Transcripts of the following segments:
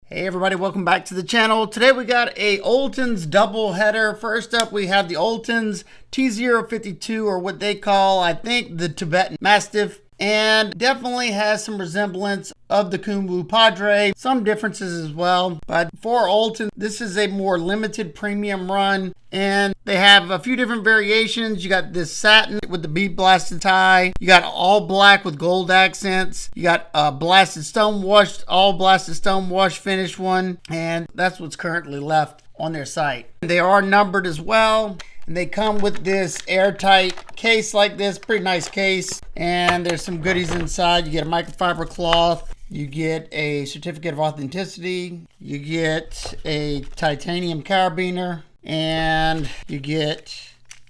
Hey everybody, welcome back to the channel. Today we got a Olitans double header. First up we have the Olitans T052, or what they call, I think, the Tibetan Mastiff, and definitely has some resemblance of the Kumbu Padre, some differences as well. But for Olitans, this is a more limited premium run, and they have a few different variations. You got this satin with the bead blasted tie, you got all black with gold accents, you got a blasted stone washed, all blasted stone wash finish one, and that's what's currently left on their site. They are numbered as well, and they come with this airtight case like this, pretty nice case, and there's some goodies inside. You get a microfiber cloth, you get a certificate of authenticity, you get a titanium carabiner, and you get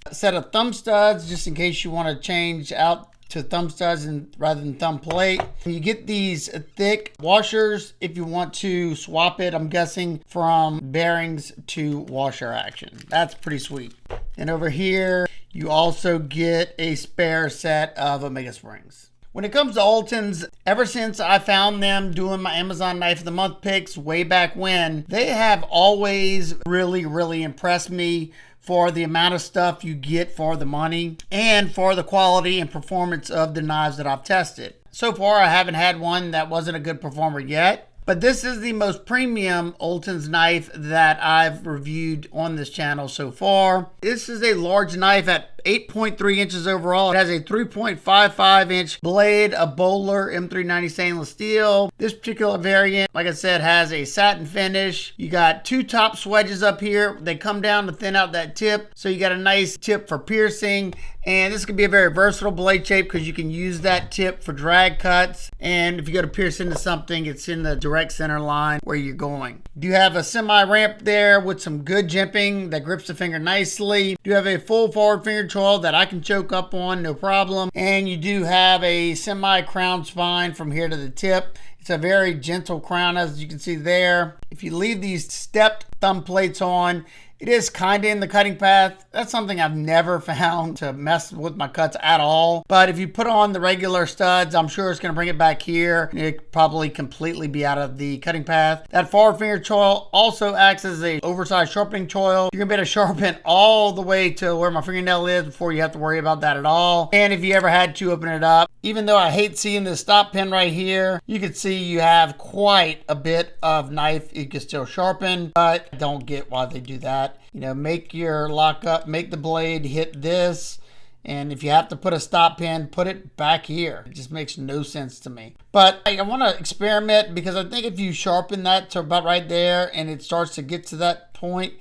a set of thumb studs just in case you want to change out to thumb studs rather than thumb plate. You get these thick washers if you want to swap it, I'm guessing, from bearings to washer action. That's pretty sweet. And over here you also get a spare set of Omega springs. When it comes to Olitans, ever since I found them doing my Amazon Knife of the Month picks way back when, they have always really impressed me for the amount of stuff you get for the money and for the quality and performance of the knives that I've tested. So far, I haven't had one that wasn't a good performer yet, but this is the most premium Olitans knife that I've reviewed on this channel so far. This is a large knife at 8.3 inches overall. It has a 3.55 inch blade, a Bowler M390 stainless steel. This particular variant, like I said, has a satin finish. You got two top swedges up here. They come down to thin out that tip, so you got a nice tip for piercing. And this can be a very versatile blade shape because you can use that tip for drag cuts. And if you go to pierce into something, it's in the direct center line where you're going. You have a semi ramp there with some good jimping that grips the finger nicely. You have a full forward finger choil that I can choke up on, no problem. And you do have a semi crown spine from here to the tip. It's a very gentle crown, as you can see there. If you leave these stepped thumb plates on, it is kind of in the cutting path. That's something I've never found to mess with my cuts at all. But if you put on the regular studs, I'm sure it's going to bring it back here. It probably completely be out of the cutting path. That forward finger choil also acts as a oversized sharpening choil. You're going to be able to sharpen all the way to where my fingernail is before you have to worry about that at all. And if you ever had to open it up, even though I hate seeing this stop pin right here, you can see you have quite a bit of knife you can still sharpen, but I don't get why they do that. You know, make your lock up, make the blade hit this, and if you have to put a stop pin, put it back here. It just makes no sense to me. But I want to experiment, because I think if you sharpen that to about right there and it starts to get to that point,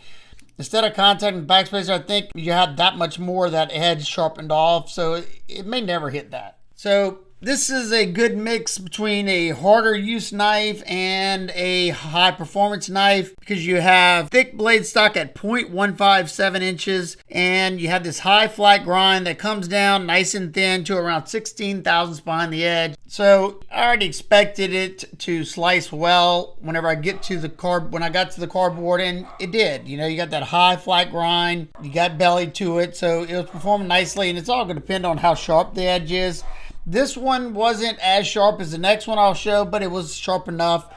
instead of contacting the backspacer, I think you have that much more of that edge sharpened off, so it may never hit that. So this is a good mix between a harder use knife and a high performance knife, because you have thick blade stock at 0.157 inches, and you have this high flat grind that comes down nice and thin to around 16 thousandths behind the edge. So I already expected it to slice well whenever I get to the when I got to the cardboard, and it did. You know, you got that high flat grind, you got belly to it, so it was performing nicely, and it's all going to depend on how sharp the edge is. This one wasn't as sharp as the next one I'll show, but it was sharp enough,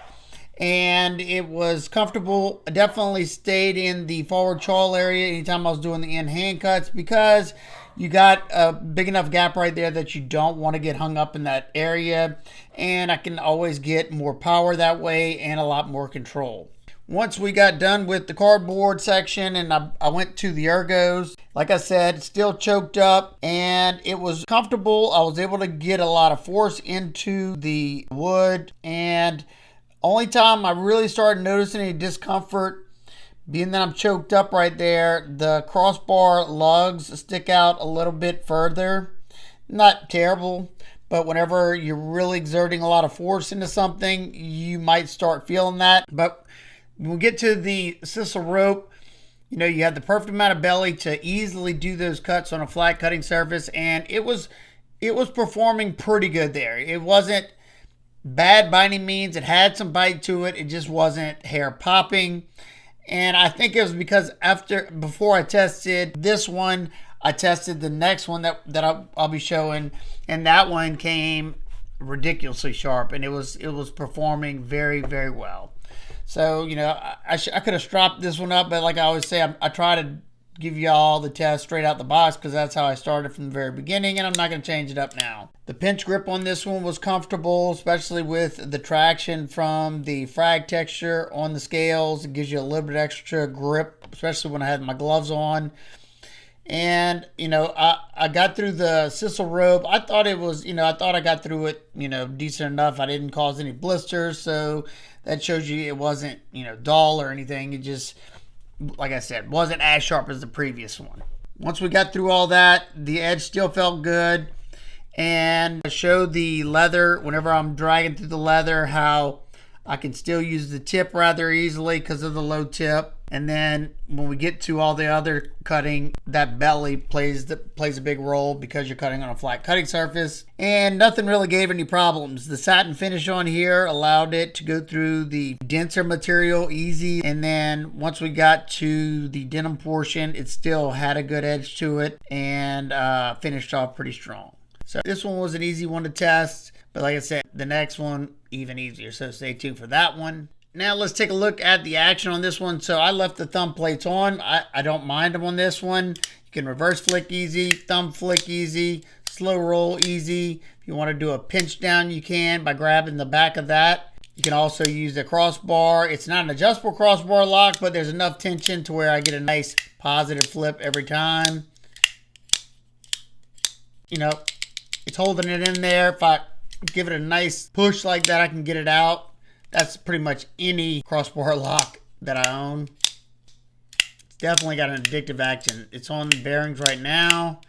and it was comfortable. I definitely stayed in the forward choil area anytime I was doing the in-hand cuts, because you got a big enough gap right there that you don't want to get hung up in that area, and I can always get more power that way and a lot more control. Once we got done with the cardboard section and I went to the ergos, like I said, still choked up, and it was comfortable. I was able to get a lot of force into the wood, and only time I really started noticing any discomfort, being that I'm choked up right there, the crossbar lugs stick out a little bit further. Not terrible, but whenever you're really exerting a lot of force into something, you might start feeling that. But when we get to the sisal rope, you know, you have the perfect amount of belly to easily do those cuts on a flat cutting surface, and it was performing pretty good there. It wasn't bad by any means. It had some bite to it. It just wasn't hair popping. And I think it was because before I tested this one, I tested the next one that I'll be showing, and that one came ridiculously sharp, and it was performing very, very well. So, you know, I could have stropped this one up, but like I always say, I try to give you all the test straight out the box because that's how I started from the very beginning, and I'm not going to change it up now. The pinch grip on this one was comfortable, especially with the traction from the frag texture on the scales. It gives you a little bit extra grip, especially when I had my gloves on. And, you know, I got through the sisal rope. I thought it was, you know, I thought I got through it, you know, decent enough. I didn't cause any blisters, so that shows you it wasn't, you know, dull or anything. It just, like I said, wasn't as sharp as the previous one. Once we got through all that, the edge still felt good. And I showed the leather, whenever I'm dragging through the leather, how I can still use the tip rather easily because of the low tip. And then when we get to all the other cutting, that belly plays a big role because you're cutting on a flat cutting surface. And nothing really gave any problems. The satin finish on here allowed it to go through the denser material easy. And then once we got to the denim portion, it still had a good edge to it and finished off pretty strong. So this one was an easy one to test. But like I said, the next one even easier. So stay tuned for that one. Now let's take a look at the action on this one. So I left the thumb plates on. I don't mind them on this one. You can reverse flick easy, thumb flick easy, slow roll easy. If you want to do a pinch down, you can by grabbing the back of that. You can also use the crossbar. It's not an adjustable crossbar lock, but there's enough tension to where I get a nice positive flip every time. You know, it's holding it in there. If I give it a nice push like that, I can get it out. That's pretty much any crossbar lock that I own. It's definitely got an addictive action. It's on the bearings right now.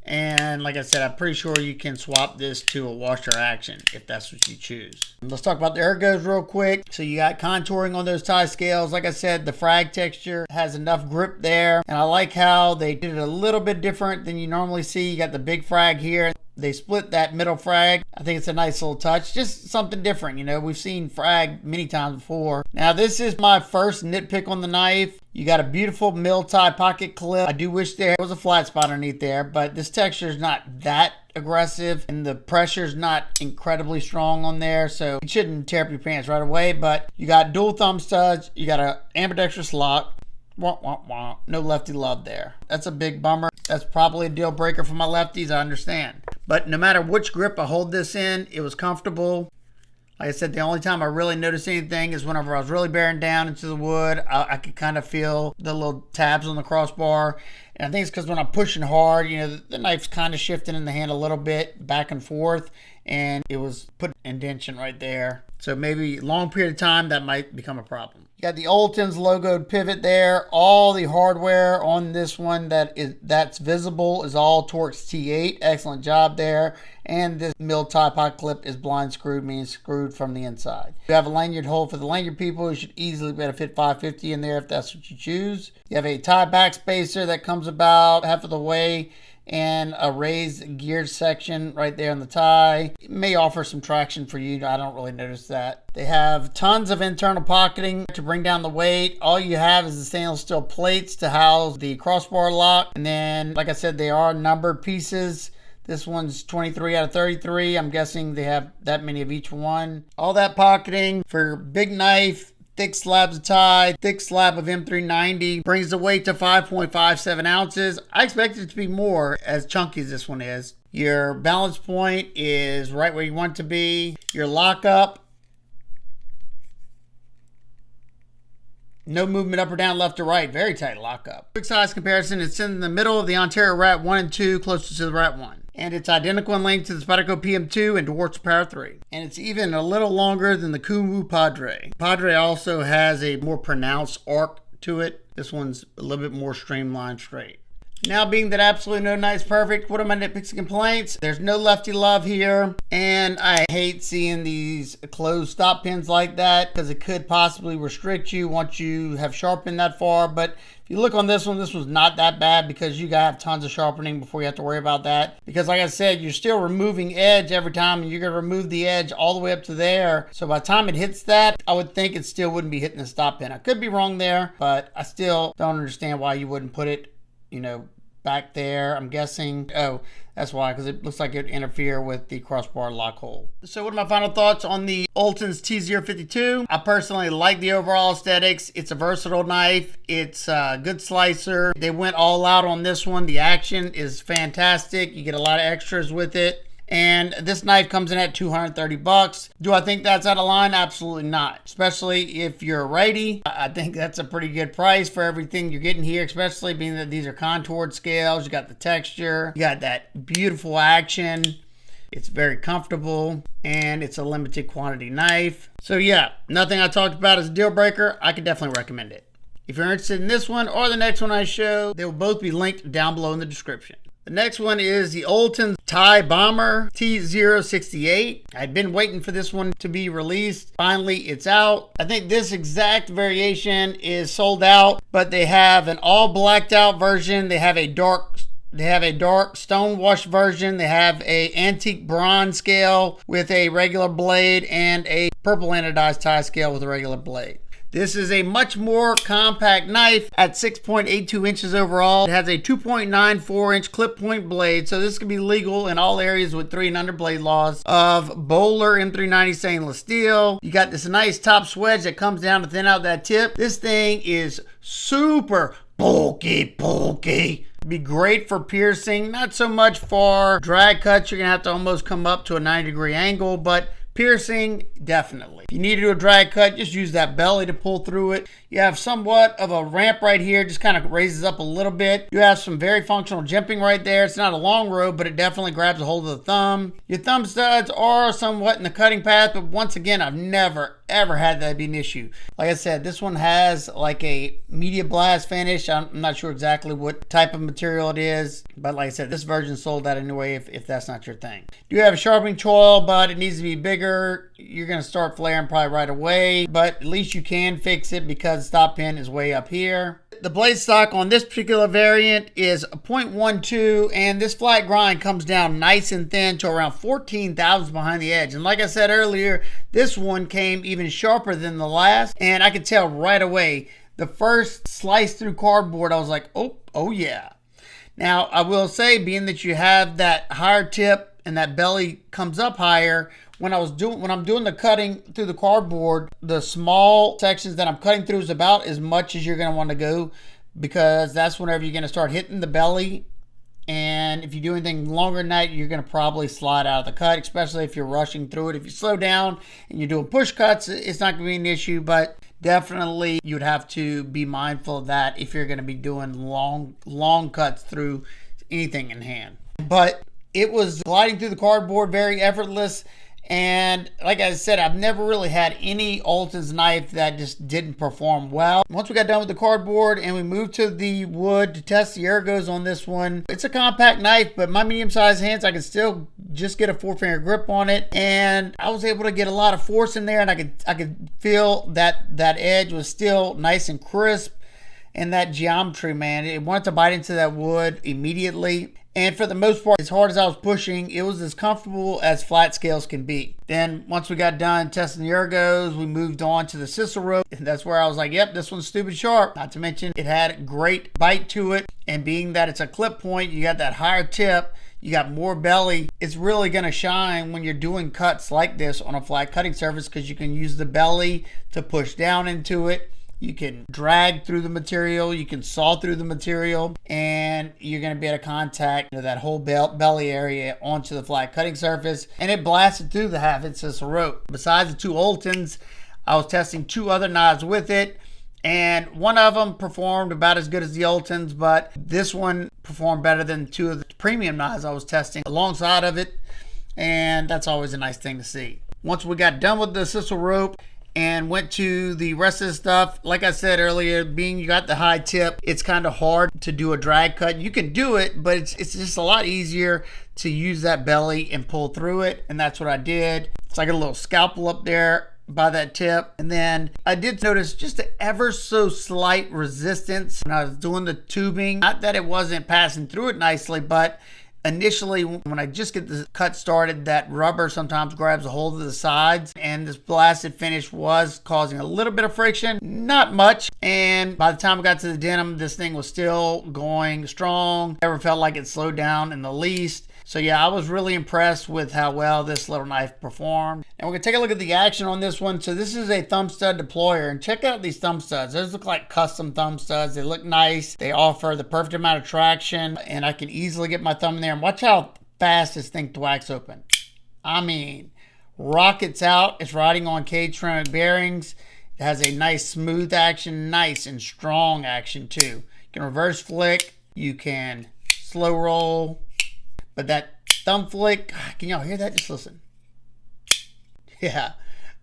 And like I said, I'm pretty sure you can swap this to a washer action if that's what you choose. Let's talk about the ergos real quick. So you got contouring on those tie scales. Like I said, the frag texture has enough grip there. And I like how they did it a little bit different than you normally see. You got the big frag here. They split that middle frag. I think it's a nice little touch. Just something different, you know. We've seen frag many times before. Now, this is my first nitpick on the knife. You got a beautiful mill tie pocket clip. I do wish there was a flat spot underneath there, but this texture is not that aggressive and the pressure is not incredibly strong on there, so it shouldn't tear up your pants right away. But you got dual thumb studs. You got a ambidextrous lock. Wah, wah, wah. No lefty love there. That's a big bummer. That's probably a deal breaker for my lefties, I understand. But no matter which grip I hold this in, it was comfortable. Like I said, the only time I really noticed anything is whenever I was really bearing down into the wood. I could kind of feel the little tabs on the crossbar. And I think it's because when I'm pushing hard, you know, the knife's kind of shifting in the hand a little bit back and forth. And it was put indentation right there. So maybe a long period of time, that might become a problem. You got the Olitans logoed pivot there. All the hardware on this one that's visible is all Torx T8. Excellent job there. And this mill tie pot clip is blind screwed, meaning screwed from the inside. You have a lanyard hole for the lanyard people. You should easily be able to fit 550 in there if that's what you choose. You have a tie back spacer that comes about half of the way, and a raised geared section right there on the tie. It may offer some traction for you. I don't really notice that. They have tons of internal pocketing to bring down the weight. All you have is the stainless steel plates to house the crossbar lock. And then, like I said, they are numbered pieces. This one's 23 out of 33. I'm guessing they have that many of each one. All that pocketing for big knife, thick slabs of tie, thick slab of M390, brings the weight to 5.57 ounces. I expect it to be more as chunky as this one is. Your balance point is right where you want it to be. Your lockup, no movement up or down, left or right. Very tight lockup. Quick size comparison, it's in the middle of the Ontario Rat 1 and 2, closest to the Rat 1. And it's identical in length to the Spyderco PM2 and Dwarf's Power 3. And it's even a little longer than the Kumu Padre. Padre also has a more pronounced arc to it. This one's a little bit more streamlined straight. Now, being that absolutely no knife's perfect, what are my nitpicks and complaints? There's no lefty love here, and I hate seeing these closed stop pins like that because it could possibly restrict you once you have sharpened that far. But if you look on this one's not that bad because you gotta have tons of sharpening before you have to worry about that. Because like I said, you're still removing edge every time, and you're gonna remove the edge all the way up to there. So by the time it hits that, I would think it still wouldn't be hitting the stop pin. I could be wrong there, but I still don't understand why you wouldn't put it, you know, back there. I'm guessing, oh, that's why, because it looks like it would interfere with the crossbar lock hole. So what are my final thoughts on the Olitans T052? I personally like the overall aesthetics. It's a versatile knife. It's a good slicer. They went all out on this one. The action is fantastic. You get a lot of extras with it. And this knife comes in at 230 bucks. Do I think that's out of line? Absolutely not. Especially if you're a righty. I think that's a pretty good price for everything you're getting here, especially being that these are contoured scales. You got the texture, you got that beautiful action. It's very comfortable, and it's a limited quantity knife. So yeah, nothing I talked about is a deal breaker. I could definitely recommend it. If you're interested in this one or the next one I show, they will both be linked down below in the description. The next one is the Olitans TO52 Bomber-two T068. I've been waiting for this one to be released. Finally, it's out. I think this exact variation is sold out, but they have an all blacked out version. They have a dark stone wash version. They have a antique bronze scale with a regular blade and a purple anodized tie scale with a regular blade. This is a much more compact knife at 6.82 inches overall. It has a 2.94 inch clip point blade, so this can be legal in all areas with 3 and under blade laws of Bowler M390 stainless steel. You got this nice top swedge that comes down to thin out that tip. This thing is super bulky. Be great for piercing, not so much for drag cuts. You're gonna have to almost come up to a 90-degree angle, but piercing, definitely. If you need to do a drag cut, just use that belly to pull through it. You have somewhat of a ramp right here, just kind of raises up a little bit. You have some very functional jimping right there. It's not a long road, but it definitely grabs a hold of the thumb. Your thumb studs are somewhat in the cutting path, but once again, I've never ever had that be an issue. Like I said, this one has like a media blast finish. I'm not sure exactly what type of material it is, but like I said, this version sold out anyway if that's not your thing. You have a sharpening choil, but it needs to be bigger. You're going to start flaring probably right away, but at least you can fix it because the stop pin is way up here. The blade stock on this particular variant is 0.12, and this flat grind comes down nice and thin to around 14 thousandths behind the edge. And like I said earlier, this one came even sharper than the last, and I could tell right away. The first slice through cardboard, I was like, oh yeah. Now, I will say, being that you have that higher tip and that belly comes up higher, when I'm doing the cutting through the cardboard, the small sections that I'm cutting through is about as much as you're going to want to go, because that's whenever you're going to start hitting the belly. And if you do anything longer than that, you're going to probably slide out of the cut, especially if you're rushing through it. If you slow down and you're doing push cuts, it's not going to be an issue, but definitely you'd have to be mindful of that if you're going to be doing long cuts through anything in hand. But it was gliding through the cardboard, very effortless. And like I said, I've never really had any Olitans knife that just didn't perform well. Once we got done with the cardboard and we moved to the wood to test the ergos on this one, it's a compact knife, but my medium-sized hands, I could still just get a 4-finger grip on it. And I was able to get a lot of force in there, and I could feel that edge was still nice and crisp. And that geometry, man, it wanted to bite into that wood immediately. And for the most part, as hard as I was pushing, it was as comfortable as flat scales can be. Then once we got done testing the ergos, we moved on to the sisal rope. And that's where I was like, yep, this one's stupid sharp. Not to mention it had great bite to it. And being that it's a clip point, you got that higher tip, you got more belly. It's really going to shine when you're doing cuts like this on a flat cutting surface, because you can use the belly to push down into it. You can drag through the material, you can saw through the material, and you're going to be able to contact that whole belly area onto the flat cutting surface, and it blasted through the half-inch sisal rope. Besides the two Olitans, I was testing 2 other knives with it, and one of them performed about as good as the Olitans, but this one performed better than 2 of the premium knives I was testing alongside of it, and that's always a nice thing to see. Once we got done with the sisal rope and went to the rest of the stuff, like I said earlier, being you got the high tip, it's kind of hard to do a drag cut. You can do it, but it's just a lot easier to use that belly and pull through it, and that's what I did. It's like a little scalpel up there by that tip. And then I did notice just an ever so slight resistance when I was doing the tubing. Not that it wasn't passing through it nicely, but Initially, when I just get the cut started, that rubber sometimes grabs a hold of the sides, and this blasted finish was causing a little bit of friction, not much. And by the time I got to the denim, this thing was still going strong. Never felt like it slowed down in the least. So yeah, I was really impressed with how well this little knife performed. And we're gonna take a look at the action on this one. So this is a thumb stud deployer, and check out these thumb studs. Those look like custom thumb studs. They look nice. They offer the perfect amount of traction, and I can easily get my thumb in there. And watch how fast this thing thwacks open. I mean, rockets out. It's riding on cage ceramic bearings. It has a nice smooth action, nice and strong action too. You can reverse flick. You can slow roll. But that thumb flick, can y'all hear that? Just listen. Yeah,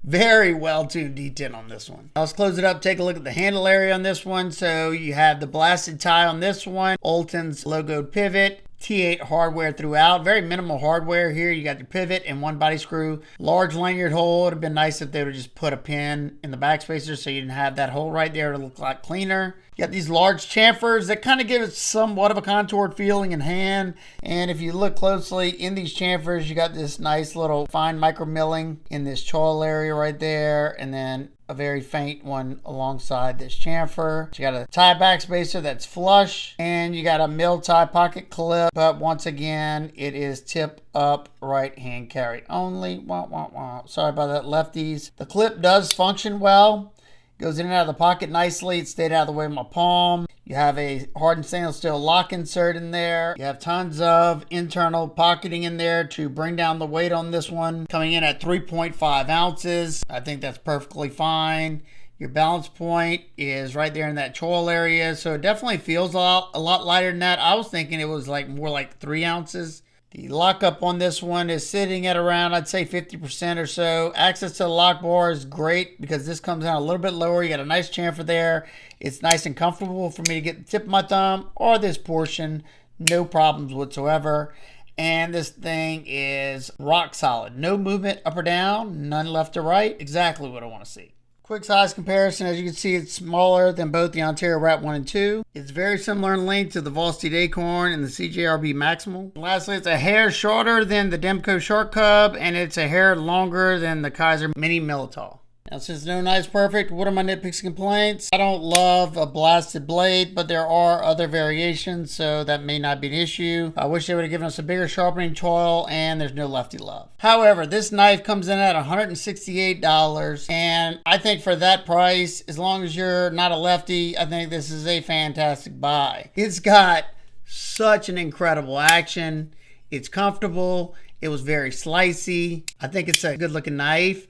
very well-tuned D10 on this one. Now let's close it up, take a look at the handle area on this one. So you have the blasted tie on this one, Olitans logoed pivot, T8 hardware throughout. Very minimal hardware here. You got your pivot and one body screw. Large lanyard hole. It would have been nice if they would have just put a pin in the backspacer so you didn't have that hole right there to look like cleaner. You got these large chamfers that kind of give it somewhat of a contoured feeling in hand. And if you look closely in these chamfers, you got this nice little fine micro milling in this choil area right there. And then a very faint one alongside this chamfer. So you got a tie backspacer that's flush, and you got a mill tie pocket clip, but once again, it is tip up right hand carry only. Wah, wah, wah. Sorry about that, lefties. The clip does function well. Goes in and out of the pocket nicely. It stayed out of the way of my palm. You have a hardened stainless steel lock insert in there. You have tons of internal pocketing in there to bring down the weight on this one. Coming in at 3.5 ounces. I think that's perfectly fine. Your balance point is right there in that choil area. So it definitely feels a lot lighter than that. I was thinking it was like more like 3 ounces. The lockup on this one is sitting at around, I'd say 50% or so. Access to the lock bar is great because this comes down a little bit lower. You got a nice chamfer there. It's nice and comfortable for me to get the tip of my thumb or this portion. No problems whatsoever. And this thing is rock solid. No movement up or down, none left or right. Exactly what I want to see. Quick size comparison, as you can see, it's smaller than both the Ontario Wrap 1 and 2. It's very similar in length to the Volstead Acorn and the CJRB Maximal. And lastly, it's a hair shorter than the Demco Shark Cub, and it's a hair longer than the Kaiser Mini Militol. Now, since no knife's perfect, what are my nitpicks and complaints? I don't love a blasted blade, but there are other variations, so that may not be an issue. I wish they would have given us a bigger sharpening choil, and there's no lefty love. However, this knife comes in at $168, and I think for that price, as long as you're not a lefty, I think this is a fantastic buy. It's got such an incredible action. It's comfortable. It was very slicey. I think it's a good looking knife.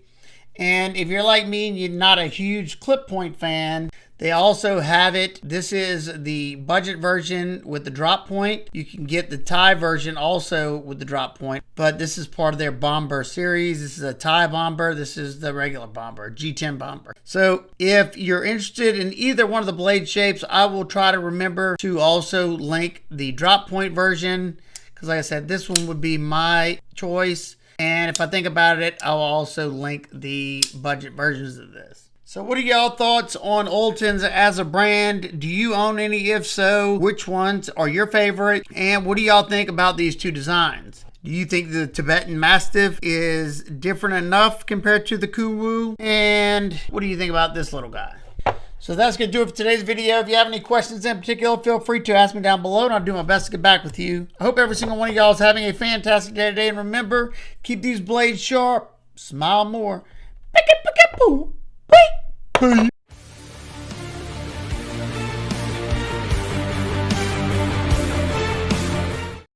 And if you're like me and you're not a huge clip point fan, they also have it. This is the budget version with the drop point. You can get the tie version also with the drop point, but this is part of their Bomber series. This is a tie bomber. This is the regular bomber, G10 bomber. So if you're interested in either one of the blade shapes, I will try to remember to also link the drop point version, because like I said, this one would be my choice. And if I think about it, I'll also link the budget versions of this. So what are y'all thoughts on Olitans as a brand? Do you own any? If so, which ones are your favorite? And what do y'all think about these two designs? Do you think the Tibetan Mastiff is different enough compared to the Kuwu? And what do you think about this little guy? So that's going to do it for today's video. If you have any questions in particular, feel free to ask me down below, and I'll do my best to get back with you. I hope every single one of y'all is having a fantastic day today. And remember, keep these blades sharp, smile more.